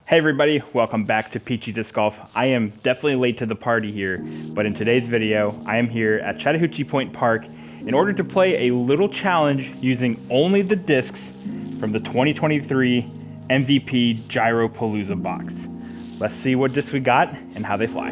Hey everybody, welcome back to Peachy Disc Golf. I am definitely late to the party here, but in today's video, I am here at Chattahoochee Pointe Park in order to play a little challenge using only the discs from the 2023 MVP Gyropalooza Box. Let's see what discs we got and how they fly.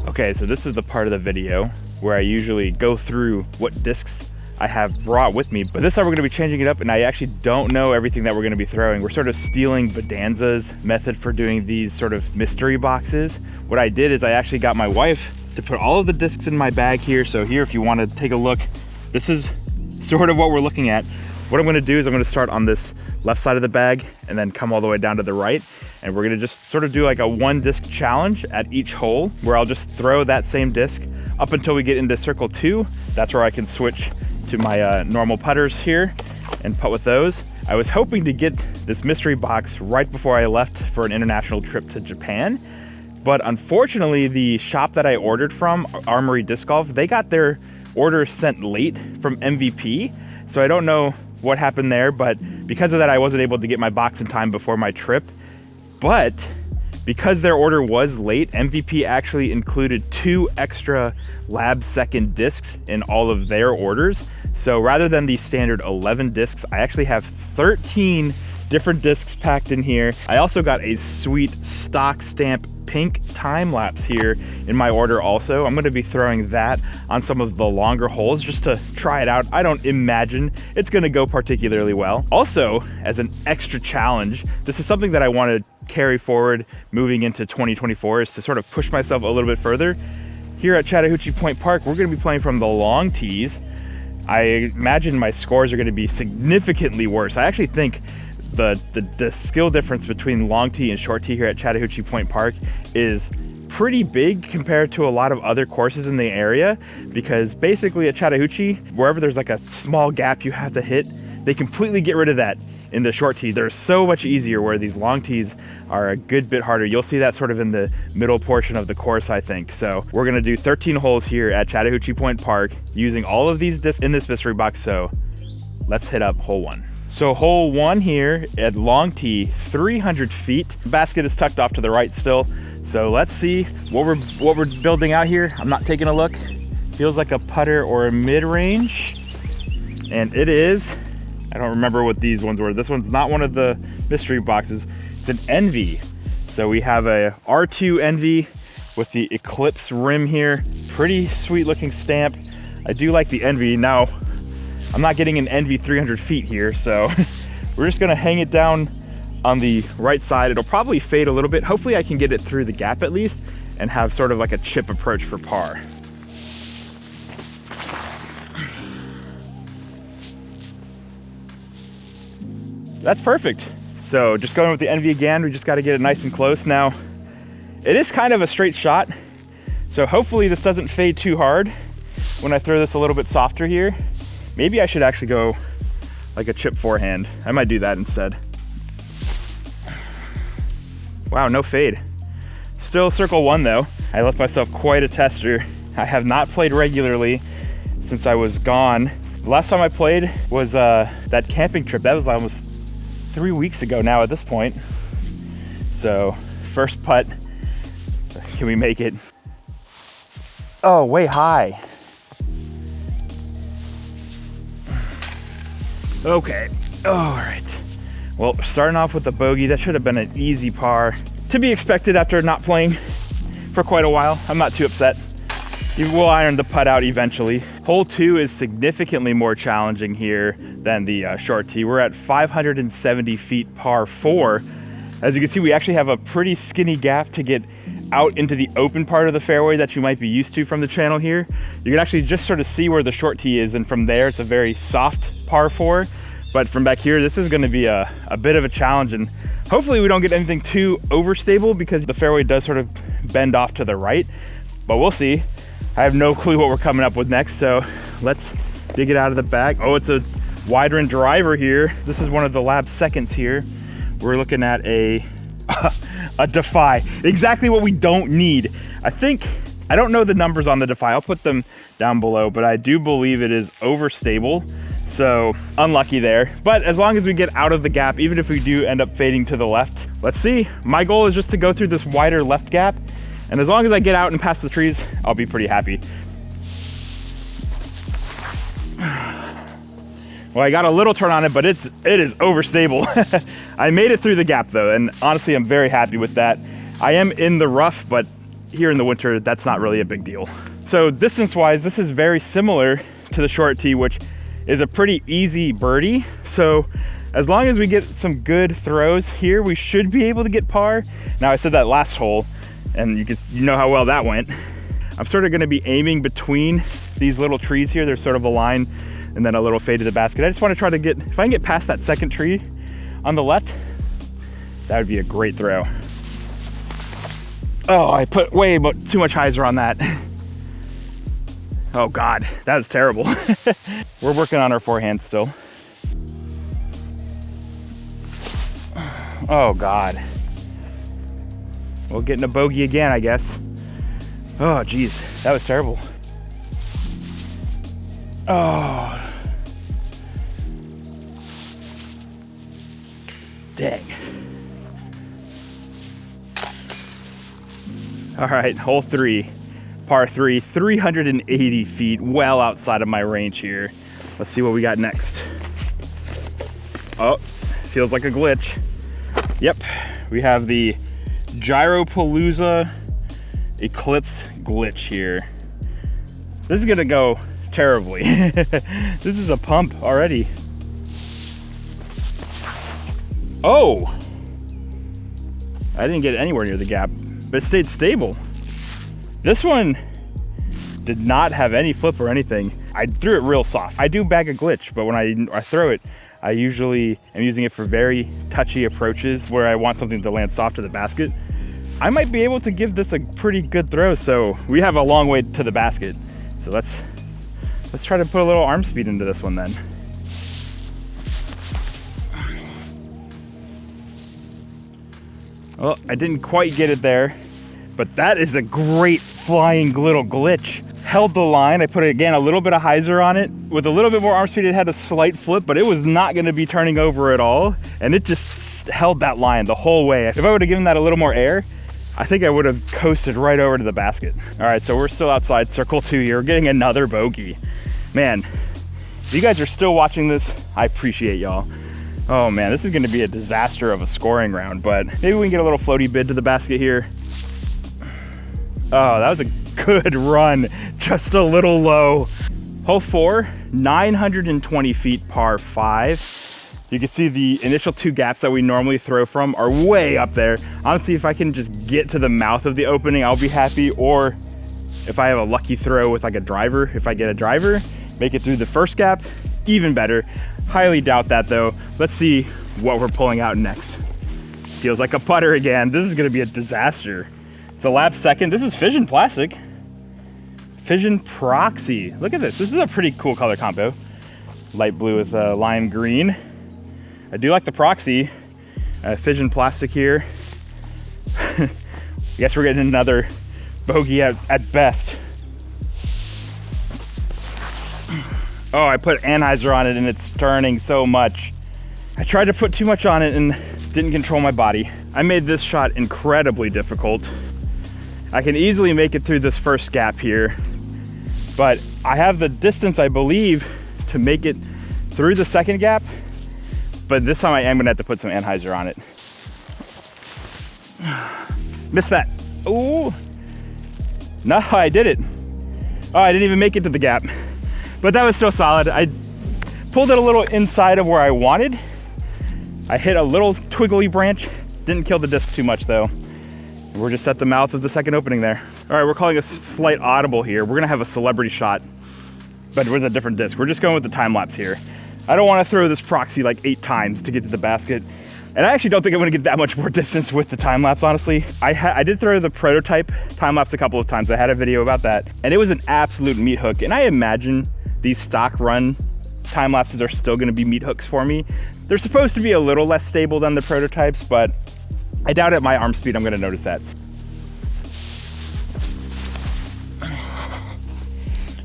Okay, so this is the part of the video where I usually go through what discs I have brought with me, but this time we're gonna be changing it up, and I actually don't know everything that we're gonna be throwing. We're sort of stealing Bedanza's method for doing these sort of mystery boxes. What I did is I actually got my wife to put all of the discs in my bag here. So here, if you wanna take a look, this is sort of what we're looking at. What I'm gonna do is I'm gonna start on this left side of the bag and then come all the way down to the right. And we're gonna just sort of do like a 1 disc challenge at each hole, where I'll just throw that same disc up until we get into circle 2. That's where I can switch to my normal putters here and putt with those. I was hoping to get this mystery box right before I left for an international trip to Japan, but unfortunately the shop that I ordered from, Armory Disc Golf, they got their order sent late from MVP, so I don't know what happened there, but because of that I wasn't able to get my box in time before my trip. But because their order was late, MVP actually included 2 extra Lapse second discs in all of their orders. So rather than the standard 11 discs, I actually have 13 different discs packed in here. I also got a sweet stock stamp pink time lapse here in my order also. I'm gonna be throwing that on some of the longer holes just to try it out. I don't imagine it's gonna go particularly well. Also, as an extra challenge, this is something that I wanna carry forward moving into 2024, is to sort of push myself a little bit further. Here at Chattahoochee Pointe Park, we're gonna be playing from the long tees. I imagine my scores are gonna be significantly worse. I actually think the skill difference between long tee and short tee here at Chattahoochee Pointe Park is pretty big compared to a lot of other courses in the area, because basically at Chattahoochee, wherever there's like a small gap you have to hit, they completely get rid of that in the short tee. They're so much easier, where these long tees are a good bit harder. You'll see that sort of in the middle portion of the course, I think. So we're gonna do 13 holes here at Chattahoochee Pointe Park using all of these discs in this mystery box. So let's hit up hole 1. So hole 1 here at long tee, 300 feet. The basket is tucked off to the right still. So let's see what we're building out here. I'm not taking a look. Feels like a putter or a mid-range. And it is. I don't remember what these ones were. This one's not one of the mystery boxes. It's an Envy. So we have a R2 Envy with the Eclipse rim here. Pretty sweet looking stamp. I do like the Envy. Now, I'm not getting an Envy 300 feet here, so we're just gonna hang it down on the right side. It'll probably fade a little bit. Hopefully I can get it through the gap at least and have sort of like a chip approach for par. That's perfect. So just going with the Envy again, we just got to get it nice and close. Now, it is kind of a straight shot, so hopefully this doesn't fade too hard when I throw this a little bit softer here. Maybe I should actually go like a chip forehand. I might do that instead. Wow, no fade. Still circle 1 though. I left myself quite a tester. I have not played regularly since I was gone. The last time I played was that camping trip. That was almost 3 weeks ago now at this point. So first putt, can we make it? Oh, way high. Okay, all right. Well, starting off with the bogey, that should have been an easy par. To be expected after not playing for quite a while. I'm not too upset. We'll iron the putt out eventually. Hole 2 is significantly more challenging here than the short tee. We're at 570 feet par 4. As you can see, we actually have a pretty skinny gap to get out into the open part of the fairway that you might be used to from the channel here. You can actually just sort of see where the short tee is, and from there it's a very soft par 4. But from back here, this is gonna be a bit of a challenge, and hopefully we don't get anything too overstable, because the fairway does sort of bend off to the right, but we'll see. I have no clue what we're coming up with next, so let's dig it out of the bag. Oh, it's a wide-rim driver here. This is one of the Lapse seconds here. We're looking at a Defy. Exactly what we don't need. I don't know the numbers on the Defy. I'll put them down below, but I do believe it is overstable. So unlucky there, but as long as we get out of the gap, even if we do end up fading to the left, let's see. My goal is just to go through this wider left gap, and as long as I get out and past the trees, I'll be pretty happy. Well, I got a little turn on it, but it is overstable. I made it through the gap though, and honestly, I'm very happy with that. I am in the rough, but here in the winter, that's not really a big deal. So distance-wise, this is very similar to the short tee, which is a pretty easy birdie. So as long as we get some good throws here, we should be able to get par. Now I said that last hole, and you know how well that went. I'm sort of gonna be aiming between these little trees here. There's sort of a line and then a little fade to the basket. I just wanna try to get, if I can get past that second tree on the left, that would be a great throw. Oh, I put way too much hyzer on that. Oh God, that was terrible. We're working on our forehand still. Oh God. Well, getting a bogey again, I guess. Oh geez, that was terrible. Oh. Dang. All right, hole 3. Par 3, 380 feet, well outside of my range here. Let's see what we got next. Oh, feels like a glitch. Yep, we have the Gyropalooza Eclipse glitch here. This is gonna go terribly. This is a pump already. Oh! I didn't get anywhere near the gap, but it stayed stable. This one did not have any flip or anything. I threw it real soft. I do bag a glitch, but when I throw it, I usually am using it for very touchy approaches where I want something to land soft to the basket. I might be able to give this a pretty good throw, so we have a long way to the basket. So let's try to put a little arm speed into this one then. Well, I didn't quite get it there, but that is a great flying little glitch. Held the line. I put, again, a little bit of hyzer on it. With a little bit more arm speed, it had a slight flip, but it was not gonna be turning over at all. And it just held that line the whole way. If I would have given that a little more air, I think I would have coasted right over to the basket. All right, so we're still outside circle 2 here. We're getting another bogey. Man, if you guys are still watching this, I appreciate y'all. Oh man, this is gonna be a disaster of a scoring round, but maybe we can get a little floaty bid to the basket here. Oh, that was a good run, just a little low. Hole 4, 920 feet, par 5. You can see the initial 2 gaps that we normally throw from are way up there. Honestly, if I can just get to the mouth of the opening, I'll be happy. Or if I have a lucky throw with like a driver, if I get a driver, make it through the first gap, even better. Highly doubt that though. Let's see what we're pulling out next. Feels like a putter again. This is gonna be a disaster. It's a Lapse second. This is Fission plastic. Fission Proxy. Look at this. This is a pretty cool color combo. Light blue with lime green. I do like the Proxy. Fission plastic here. I guess we're getting another bogey at best. Oh, I put anhyzer on it and it's turning so much. I tried to put too much on it and didn't control my body. I made this shot incredibly difficult. I can easily make it through this first gap here, but I have the distance, I believe, to make it through the second gap, but this time I am gonna have to put some anhyzer on it. Missed that. Ooh. No, I did it. Oh, I didn't even make it to the gap, but that was still solid. I pulled it a little inside of where I wanted. I hit a little twiggly branch. Didn't kill the disc too much though. We're just at the mouth of the second opening there. All right, we're calling a slight audible here. We're gonna have a celebrity shot, but with a different disc. We're just going with the time lapse here. I don't wanna throw this Proxy like 8 times to get to the basket. And I actually don't think I'm gonna get that much more distance with the time lapse, honestly. I did throw the prototype time lapse a couple of times. I had a video about that, and it was an absolute meat hook. And I imagine these stock run time lapses are still gonna be meat hooks for me. They're supposed to be a little less stable than the prototypes, but I doubt at my arm speed I'm gonna notice that.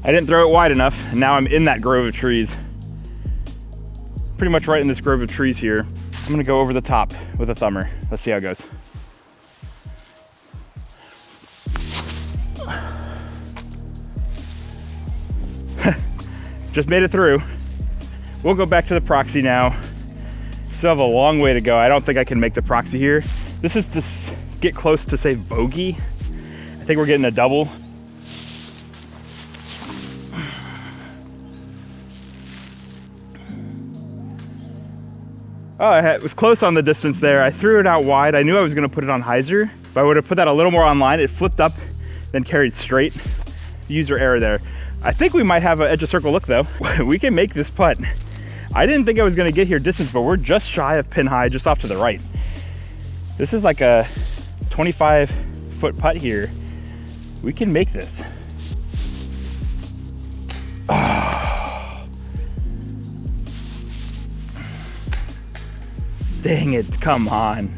I didn't throw it wide enough, and now I'm in that grove of trees. pretty much right in this grove of trees here. I'm gonna go over the top with a thumber. Let's see how it goes. Just made it through. We'll go back to the Proxy now. Still have a long way to go. I don't think I can make the Proxy here. This is to get close to say bogey. I think we're getting a double. Oh, it was close on the distance there. I threw it out wide. I knew I was gonna put it on hyzer, but I would have put that a little more online. It flipped up, then carried straight. User error there. I think we might have an edge of circle look though. We can make this putt. I didn't think I was gonna get here distance, but we're just shy of pin high, just off to the right. This is like a 25-foot putt here. We can make this. Oh. Dang it, come on.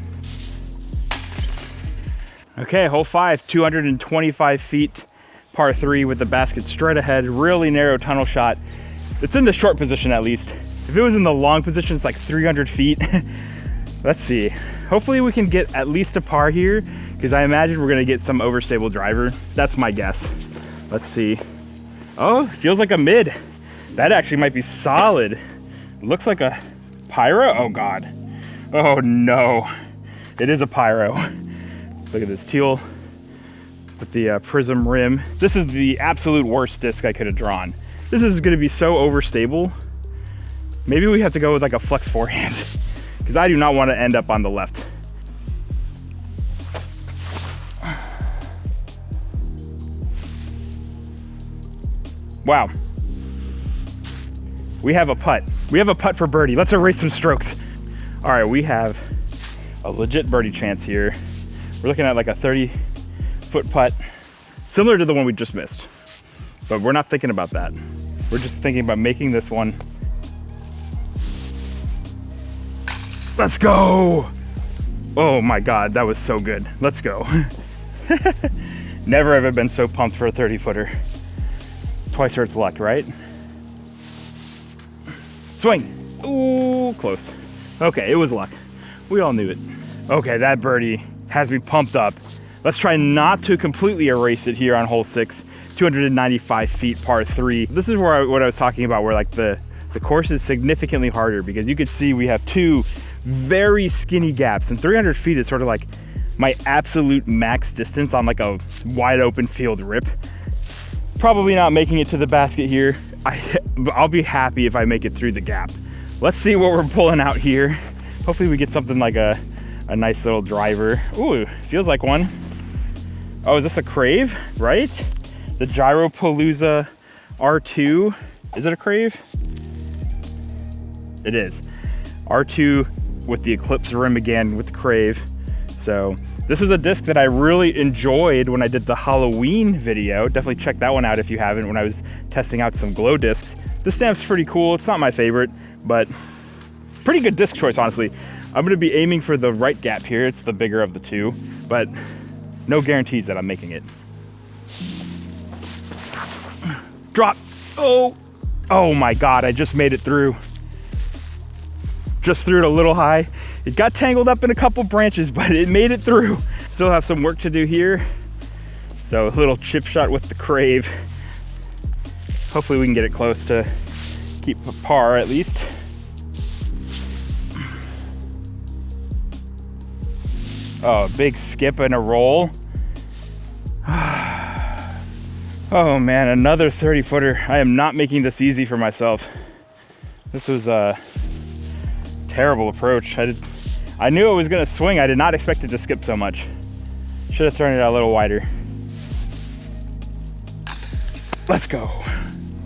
Okay, hole 5, 225 feet, par 3 with the basket straight ahead, really narrow tunnel shot. It's in the short position at least. If it was in the long position, it's like 300 feet. Let's see. Hopefully we can get at least a par here, because I imagine we're gonna get some overstable driver. That's my guess. Let's see. Oh, feels like a mid. That actually might be solid. Looks like a Pyro. Oh God. Oh no. It is a Pyro. Look at this teal with the Prism rim. This is the absolute worst disc I could have drawn. This is gonna be so overstable. Maybe we have to go with like a flex forehand, because I do not want to end up on the left. Wow. We have a putt. We have a putt for birdie. Let's erase some strokes. All right, we have a legit birdie chance here. We're looking at like a 30-foot putt, similar to the one we just missed. But we're not thinking about that. We're just thinking about making this one. Let's go. Oh my God, that was so good. Let's go. Never ever been so pumped for a 30-footer. Twice hurts luck, right? Swing. Ooh, close. Okay, it was luck. We all knew it. Okay, that birdie has me pumped up. Let's try not to completely erase it here on hole 6, 295 feet, par 3. This is where what I was talking about, where like the course is significantly harder, because you could see we have two very skinny gaps, and 300 feet is sort of like my absolute max distance on like a wide open field rip. Probably not making it to the basket here. I'll be happy if I make it through the gap. Let's see what we're pulling out here. Hopefully we get something like a nice little driver. Ooh, feels like one. Oh, is this a Crave, right? The Gyropalooza R2. Is it a Crave? It is. R2 with the Eclipse rim again with the Crave. So this was a disc that I really enjoyed when I did the Halloween video. Definitely check that one out if you haven't, when I was testing out some glow discs. This stamp's pretty cool. It's not my favorite, but pretty good disc choice, honestly. I'm gonna be aiming for the right gap here. It's the bigger of the two, but no guarantees that I'm making it. Drop. Oh my God, I just made it through. Just threw it a little high. It got tangled up in a couple branches, but it made it through. Still have some work to do here. So a little chip shot with the Crave. Hopefully we can get it close to keep a par at least. Oh, a big skip and a roll. Oh man, another 30-footer. I am not making this easy for myself. This was a terrible approach. I knew it was gonna swing. I did not expect it to skip so much. Should have thrown it out a little wider. Let's go.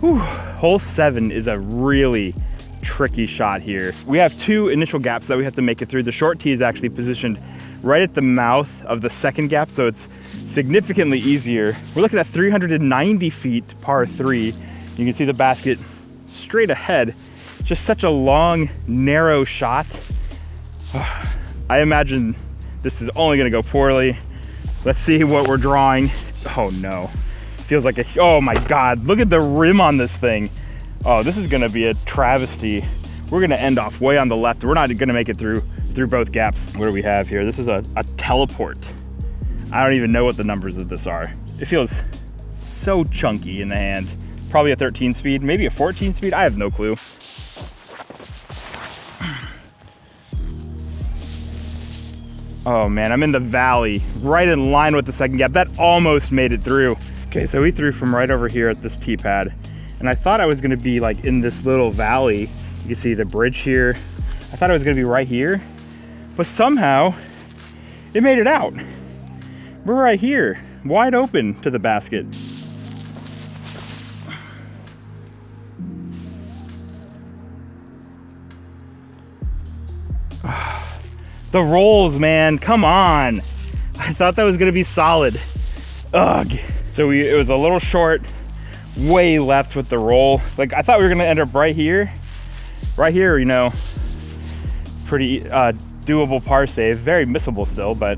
Whew. Hole 7 is a really tricky shot here. We have two initial gaps that we have to make it through. The short tee is actually positioned right at the mouth of the second gap, so it's significantly easier. We're looking at 390 feet, par 3. You can see the basket straight ahead. Just such a long, narrow shot. I imagine this is only gonna go poorly. Let's see what we're drawing. Oh no. Feels like oh my God, look at the rim on this thing. Oh, this is gonna be a travesty. we're gonna end off way on the left. We're not gonna make it through both gaps. What do we have here? This is a teleport. I don't even know what the numbers of this are. It feels so chunky in the hand. Probably a 13 speed, maybe a 14 speed. I have no clue. Oh man, I'm in the valley, right in line with the second gap. That almost made it through. Okay, so we threw from right over here at this tee pad, and I thought I was gonna be like in this little valley. You can see the bridge here. I thought I was gonna be right here, but somehow it made it out. We're right here, wide open to the basket. The rolls, man, come on. I thought that was gonna be solid. Ugh. So it was a little short, way left with the roll. Like I thought we were gonna end up right here, you know, pretty doable par save, very missable still, but.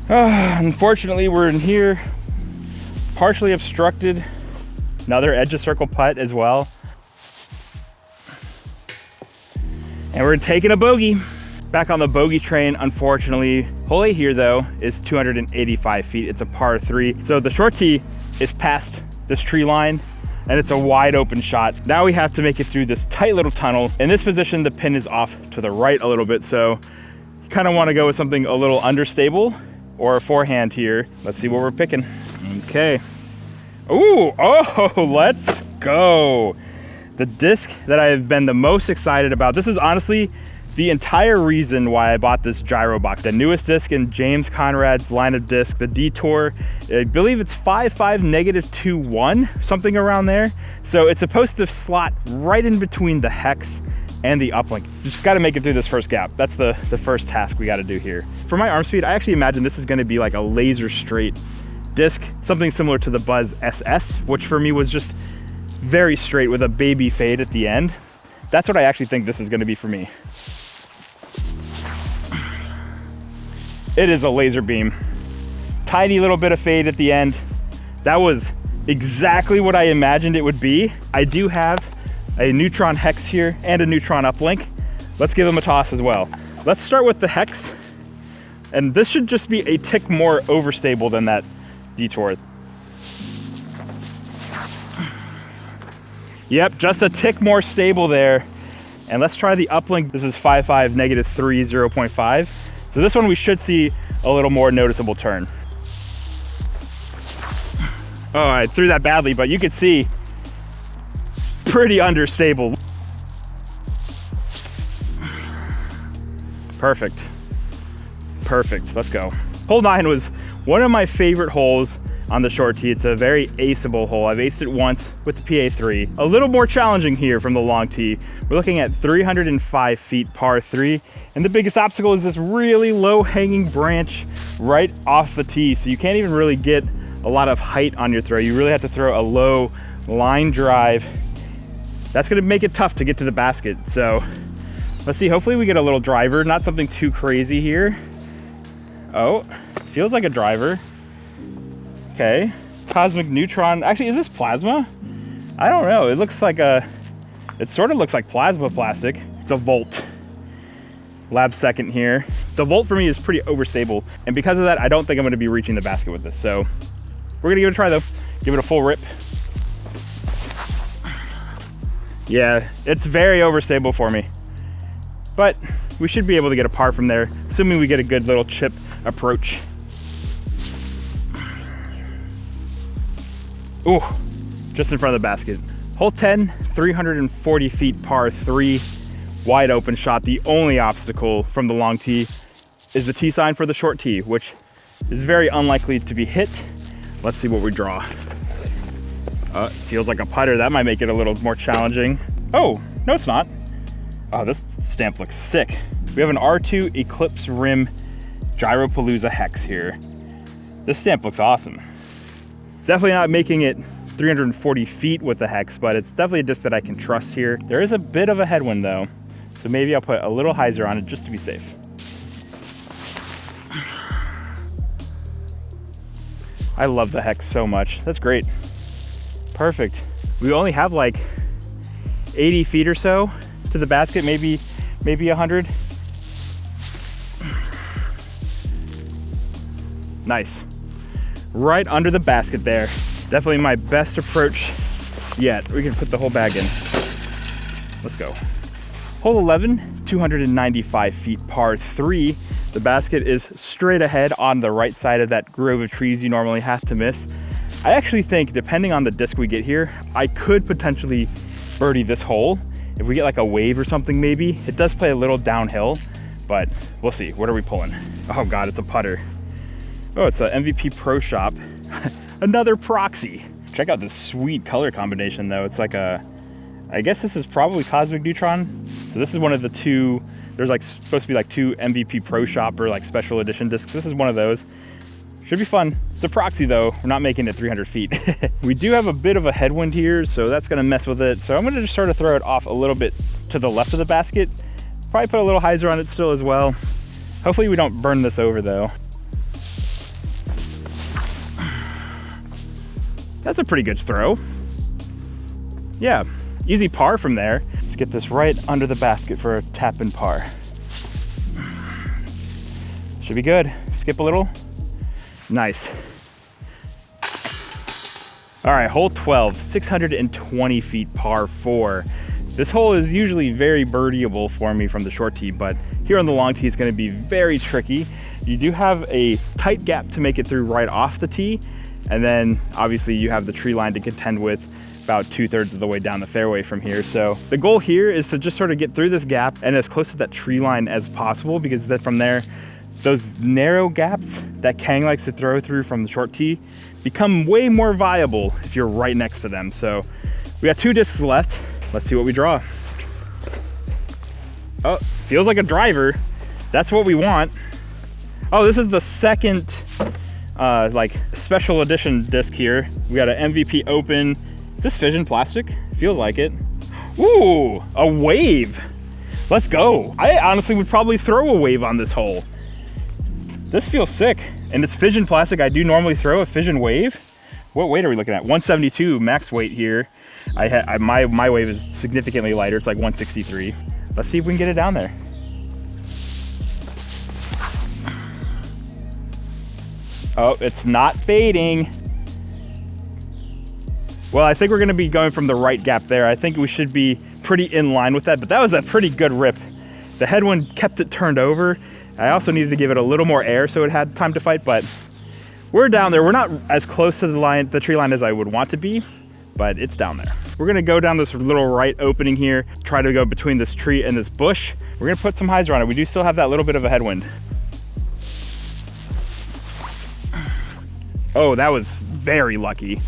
Unfortunately, we're in here, partially obstructed. Another edge of circle putt as well. And we're taking a bogey. Back on the bogey train, unfortunately. Hole 8 here though is 285 feet. It's a par 3. So the short tee is past this tree line and it's a wide open shot. Now we have to make it through this tight little tunnel. In this position, the pin is off to the right a little bit. So you kind of want to go with something a little understable or a forehand here. Let's see what we're picking. Okay. Ooh, oh, let's go. The disc that I have been the most excited about. This is honestly the entire reason why I bought this gyro box. The newest disc in James Conrad's line of disc, the Detour. I believe it's 5.5-2.1, something around there. So it's supposed to slot right in between the hex and the uplink. Just gotta make it through this first gap. That's the first task we gotta do here. For my arm speed, I actually imagine this is gonna be like a laser straight disc, something similar to the Buzz SS, which for me was just very straight with a baby fade at the end. That's what I actually think this is gonna be for me. It is a laser beam. Tiny little bit of fade at the end. That was exactly what I imagined it would be. I do have a Neutron hex here and a Neutron uplink. Let's give them a toss as well. Let's start with the hex. And this should just be a tick more overstable than that Detour. Yep, just a tick more stable there. And let's try the uplink. This is 5.5-3, 0.5. So this one we should see a little more noticeable turn. Oh, I threw that badly, but you could see pretty understable. Perfect. Perfect, let's go. Hole 9 was one of my favorite holes on the short tee. It's a very aceable hole. I've aced it once with the PA3. A little more challenging here from the long tee. We're looking at 305 feet par 3, and the biggest obstacle is this really low hanging branch right off the tee. So you can't even really get a lot of height on your throw. You really have to throw a low line drive. That's gonna make it tough to get to the basket. So let's see, hopefully we get a little driver, not something too crazy here. Oh, feels like a driver. Okay, Cosmic Neutron. Actually, is this plasma? I don't know. It looks like it sort of looks like plasma plastic. It's a volt. Lapse second here. The volt for me is pretty overstable. And because of that, I don't think I'm gonna be reaching the basket with this. So we're gonna give it a try though. Give it a full rip. Yeah, it's very overstable for me. But we should be able to get a par from there, assuming we get a good little chip approach. Ooh, just in front of the basket. Hole 10, 340 feet par 3, wide open shot. The only obstacle from the long tee is the tee sign for the short tee, which is very unlikely to be hit. Let's see what we draw. Feels like a putter. That might make it a little more challenging. Oh, no it's not. Oh, this stamp looks sick. We have an R2 Eclipse rim Gyropalooza hex here. This stamp looks awesome. Definitely not making it 340 feet with the hex, but it's definitely a disc that I can trust here. There is a bit of a headwind though, so maybe I'll put a little hyzer on it just to be safe. I love the hex so much. That's great. Perfect. We only have like 80 feet or so to the basket, maybe 100. Nice. Right under the basket there. Definitely my best approach yet. We can put the whole bag in. Let's go. Hole 11, 295 feet, par 3. The basket is straight ahead on the right side of that grove of trees you normally have to miss. I actually think, depending on the disc we get here, I could potentially birdie this hole. If we get like a wave or something maybe. It does play a little downhill, but we'll see. What are we pulling? Oh God, it's a putter. Oh, it's an MVP Pro Shop. Another Proxy. Check out this sweet color combination though. It's like a, I guess this is probably Cosmic Neutron. So this is one of the two, there's like supposed to be like two MVP Pro Shop or like special edition discs. This is one of those. Should be fun. It's a Proxy though. We're not making it 300 feet. We do have a bit of a headwind here, so that's gonna mess with it. So I'm gonna just sort of throw it off a little bit to the left of the basket. Probably put a little hyzer on it still as well. Hopefully we don't burn this over though. That's a pretty good throw. Yeah, easy par from there. Let's get this right under the basket for a tap and par. Should be good. Skip a little. Nice. All right, hole 12, 620 feet, par 4. This hole is usually very birdieable for me from the short tee, but here on the long tee, it's gonna be very tricky. You do have a tight gap to make it through right off the tee, and then obviously you have the tree line to contend with about 2/3 of the way down the fairway from here. So the goal here is to just sort of get through this gap and as close to that tree line as possible, because then from there, those narrow gaps that Kang likes to throw through from the short tee become way more viable if you're right next to them. So we got 2 discs left. Let's see what we draw. Oh, feels like a driver. That's what we want. Oh, this is the second like special edition disc here. We got an MVP Open. Is this Fission plastic? Feels like it. Ooh, a wave. Let's go. I honestly would probably throw a wave on this hole. This feels sick. And it's Fission plastic. I do normally throw a Fission wave. What weight are we looking at? 172 max weight here. My wave is significantly lighter. It's like 163. Let's see if we can get it down there. Oh, it's not fading. Well, I think we're gonna be going from the right gap there. I think we should be pretty in line with that, but that was a pretty good rip. The headwind kept it turned over. I also needed to give it a little more air so it had time to fight, but we're down there. We're not as close to the tree line as I would want to be, but it's down there. We're gonna go down this little right opening here, try to go between this tree and this bush. We're gonna put some hyzer on it. We do still have that little bit of a headwind. Oh, that was very lucky.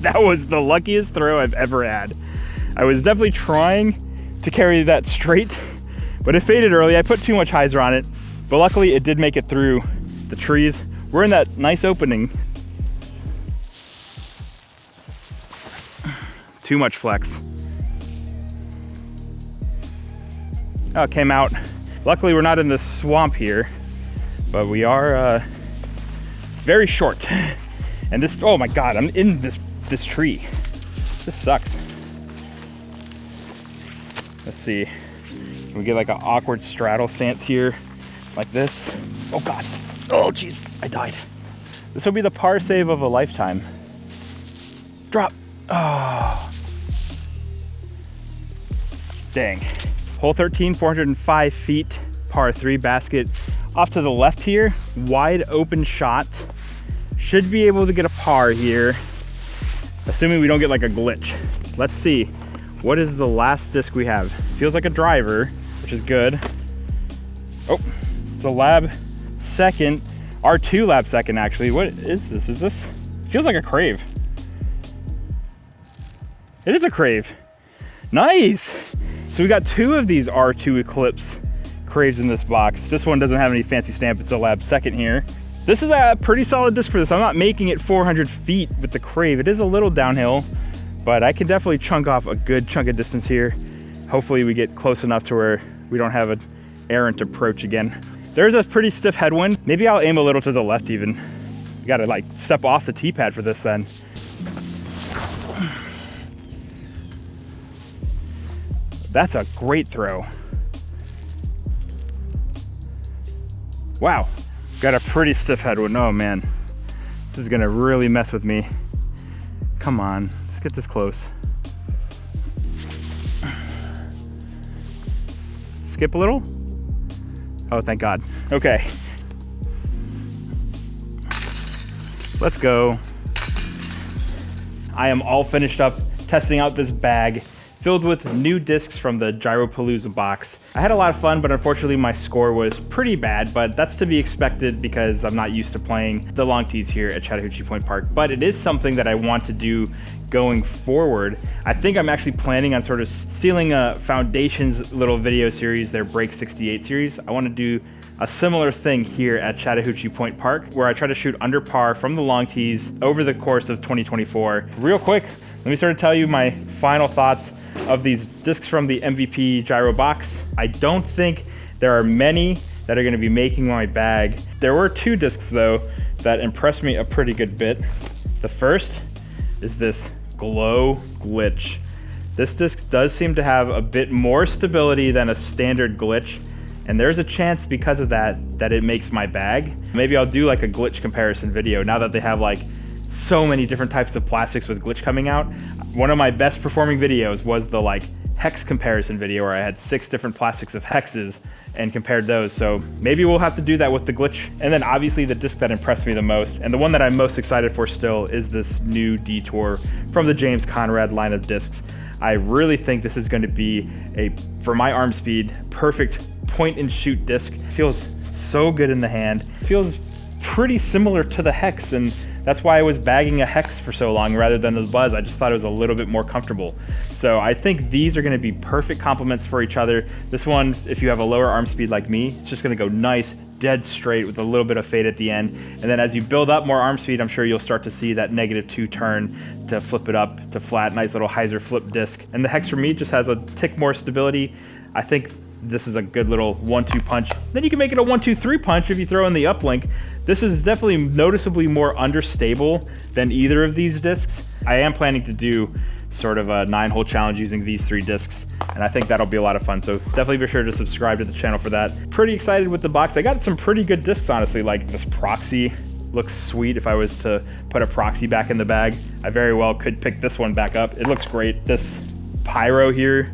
That was the luckiest throw I've ever had. I was definitely trying to carry that straight, but it faded early. I put too much hyzer on it, but luckily it did make it through the trees. We're in that nice opening. Too much flex. Oh, it came out. Luckily we're not in the swamp here, but we are very short. And this, oh my God, I'm in this tree. This sucks. Let's see. Can we get like an awkward straddle stance here? Like this? Oh God. Oh geez, I died. This will be the par save of a lifetime. Drop. Oh. Dang. Hole 13, 405 feet, par 3 basket. Off to the left here, wide open shot. Should be able to get a par here, assuming we don't get like a glitch. Let's see. What is the last disc we have? Feels like a driver, which is good. Oh, it's a lab second, R2 lab second actually. What is this? Is this? Feels like a Crave. It is a Crave. Nice. So we got 2 of these R2 Eclipse Craves in this box. This one doesn't have any fancy stamp. It's a lab second here. This is a pretty solid disc for this. I'm not making it 400 feet with the Crave. It is a little downhill, but I can definitely chunk off a good chunk of distance here. Hopefully we get close enough to where we don't have an errant approach again. There's a pretty stiff headwind. Maybe I'll aim a little to the left even. You gotta like step off the tee pad for this then. That's a great throw. Wow, got a pretty stiff headwind. Oh man, this is gonna really mess with me. Come on, let's get this close. Skip a little? Oh, thank God. Okay. Let's go. I am all finished up testing out this bag filled with new discs from the Gyropalooza box. I had a lot of fun, but unfortunately my score was pretty bad, but that's to be expected because I'm not used to playing the long tees here at Chattahoochee Pointe Park. But it is something that I want to do going forward. I think I'm actually planning on sort of stealing Foundation's little video series, their Break 68 series. I want to do a similar thing here at Chattahoochee Pointe Park, where I try to shoot under par from the long tees over the course of 2024. Real quick, let me sort of tell you my final thoughts of these discs from the MVP Gyro box. I don't think there are many that are going to be making my bag. There were two discs though that impressed me a pretty good bit. The first is this Glow Glitch. This disc does seem to have a bit more stability than a standard glitch, and there's a chance because of that it makes my bag. Maybe I'll do like a glitch comparison video now that they have like so many different types of plastics with glitch coming out. One of my best performing videos was the like hex comparison video where I had 6 different plastics of hexes and compared those. So maybe we'll have to do that with the glitch. And then obviously the disc that impressed me the most, and the one that I'm most excited for still, is this new Detour from the James Conrad line of discs. I really think this is going to be for my arm speed, perfect point and shoot disc. Feels so good in the hand. Feels pretty similar to the hex, and that's why I was bagging a hex for so long rather than the buzz. I just thought it was a little bit more comfortable. So I think these are gonna be perfect complements for each other. This one, if you have a lower arm speed like me, it's just gonna go nice, dead straight with a little bit of fade at the end. And then as you build up more arm speed, I'm sure you'll start to see that -2 turn to flip it up to flat, nice little hyzer flip disc. And the hex for me just has a tick more stability. I think this is a good little 1-2 punch. Then you can make it a 1-2-3 punch if you throw in the uplink. This is definitely noticeably more understable than either of these discs. I am planning to do sort of a 9-hole challenge using these 3 discs, and I think that'll be a lot of fun. So definitely be sure to subscribe to the channel for that. Pretty excited with the box. I got some pretty good discs, honestly, like this Proxy looks sweet. If I was to put a Proxy back in the bag, I very well could pick this one back up. It looks great. This Pyro here,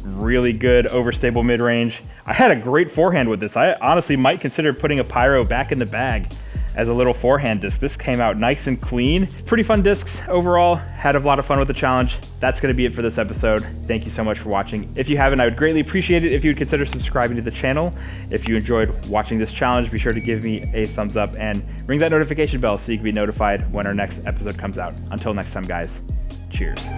really good overstable mid-range. I had a great forehand with this. I honestly might consider putting a Pyro back in the bag as a little forehand disc. This came out nice and clean. Pretty fun discs overall. Had a lot of fun with the challenge. That's gonna be it for this episode. Thank you so much for watching. If you haven't, I would greatly appreciate it if you would consider subscribing to the channel. If you enjoyed watching this challenge, be sure to give me a thumbs up and ring that notification bell so you can be notified when our next episode comes out. Until next time, guys, cheers.